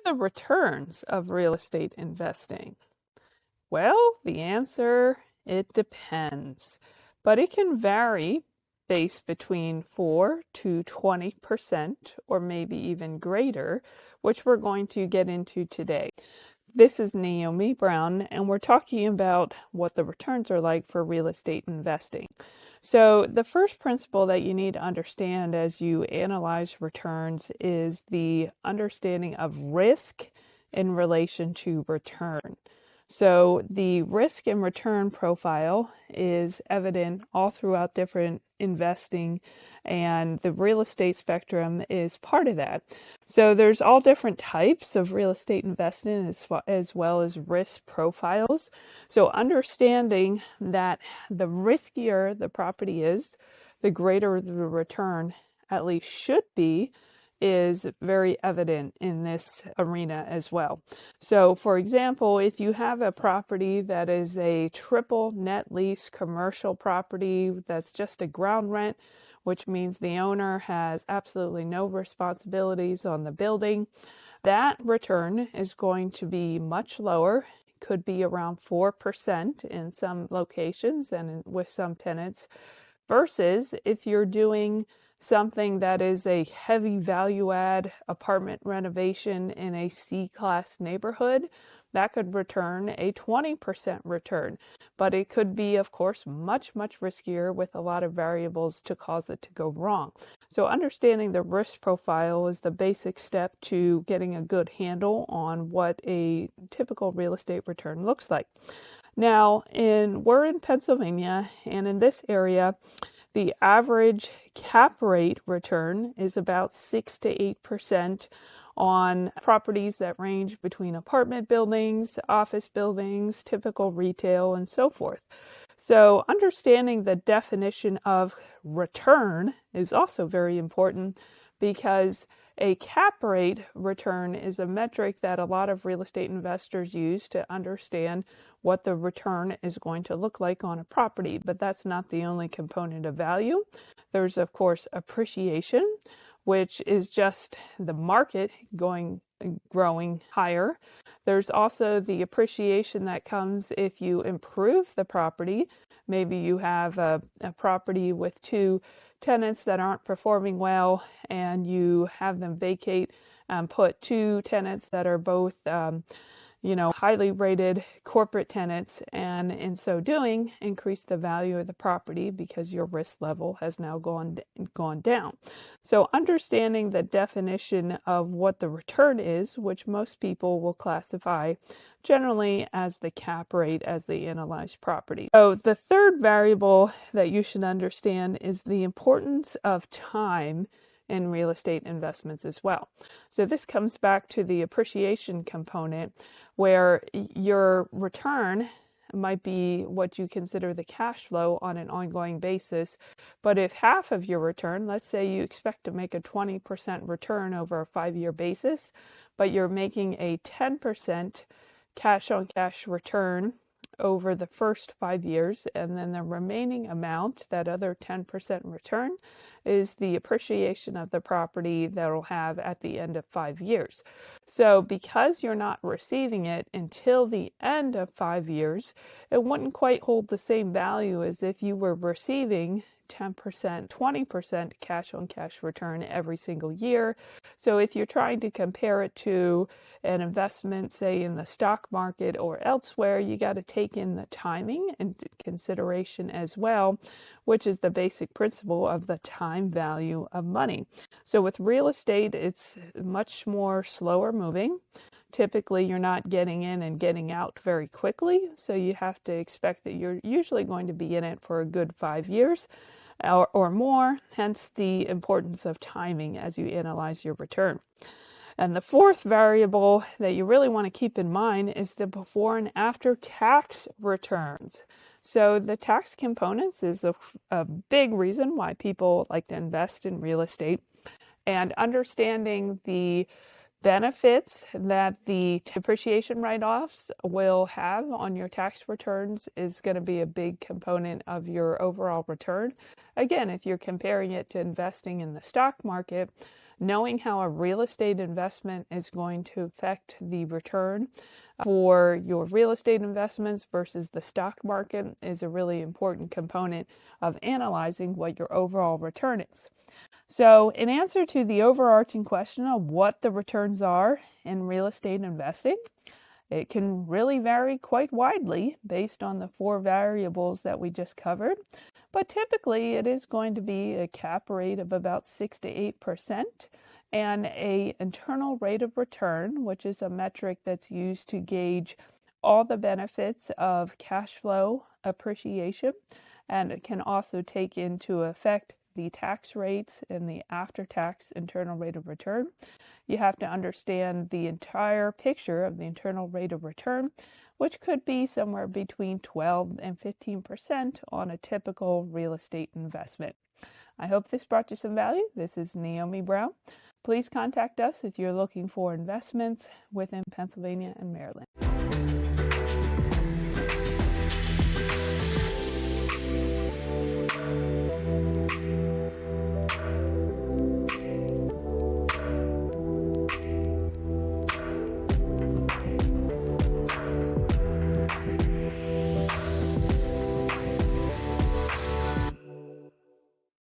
the returns of real estate investing? Well, the answer, it depends, but it can vary based between 4 to 20% or maybe even greater, which we're going to get into today. This is Naomi Brown, and we're talking about what the returns are like for real estate investing. So, the first principle that you need to understand as you analyze returns is the understanding of risk in relation to return. So, the risk and return profile is evident all throughout different investing, and the real estate spectrum is part of that. So there's all different types of real estate investing as well as risk profiles. So understanding that the riskier the property is, the greater the return at least should be, is very evident in this arena as well. So for example, if you have a property that is a triple net lease commercial property that's just a ground rent, which means the owner has absolutely no responsibilities on the building, that return is going to be much lower. It could be around 4% in some locations and with some tenants, versus if you're doing something that is a heavy value add apartment renovation in a C-class neighborhood, that could return a 20% return. But it could be, of course, much, much riskier with a lot of variables to cause it to go wrong. So understanding the risk profile is the basic step to getting a good handle on what a typical real estate return looks like. Now, we're in Pennsylvania, and in this area, the average cap rate return is about 6 to 8% on properties that range between apartment buildings, office buildings, typical retail, and so forth. So understanding the definition of return is also very important, because a cap rate return is a metric that a lot of real estate investors use to understand what the return is going to look like on a property. But that's not the only component of value. There's, of course, appreciation, which is just the market growing higher. There's also the appreciation that comes if you improve the property. Maybe you have a property with two tenants that aren't performing well, and you have them vacate and put two tenants that are both highly rated corporate tenants, and in so doing, increase the value of the property because your risk level has now gone down. So understanding the definition of what the return is, which most people will classify generally as the cap rate as they analyze property. So the third variable that you should understand is the importance of time in real estate investments as well. So this comes back to the appreciation component, where your return might be what you consider the cash flow on an ongoing basis. But if half of your return, let's say you expect to make a 20% return over a 5-year basis, but you're making a 10% cash on cash return over the first 5 years, and then the remaining amount, that other 10% return, is the appreciation of the property that will have at the end of 5 years. So because you're not receiving it until the end of 5 years, it wouldn't quite hold the same value as if you were receiving 10%, 20% cash on cash return every single year. So if you're trying to compare it to an investment, say in the stock market or elsewhere, you got to take in the timing into consideration as well, which is the basic principle of the time value of money. So with real estate, it's much more slower moving. Typically, you're not getting in and getting out very quickly, so you have to expect that you're usually going to be in it for a good 5 years or more, hence the importance of timing as you analyze your return. And the fourth variable that you really want to keep in mind is the before and after tax returns. So the tax components is a big reason why people like to invest in real estate, and understanding the benefits that the depreciation write-offs will have on your tax returns is going to be a big component of your overall return. Again, if you're comparing it to investing in the stock market, Knowing how a real estate investment is going to affect the return for your real estate investments versus the stock market is a really important component of analyzing what your overall return is. So, in answer to the overarching question of what the returns are in real estate investing, it can really vary quite widely based on the 4 variables that we just covered, but typically it is going to be a cap rate of about 6 to 8% and a internal rate of return, which is a metric that's used to gauge all the benefits of cash flow appreciation, and it can also take into effect the tax rates and the after-tax internal rate of return. You have to understand the entire picture of the internal rate of return, which could be somewhere between 12 and 15% on a typical real estate investment. I hope this brought you some value. This is Naomi Brown. Please contact us if you're looking for investments within Pennsylvania and Maryland.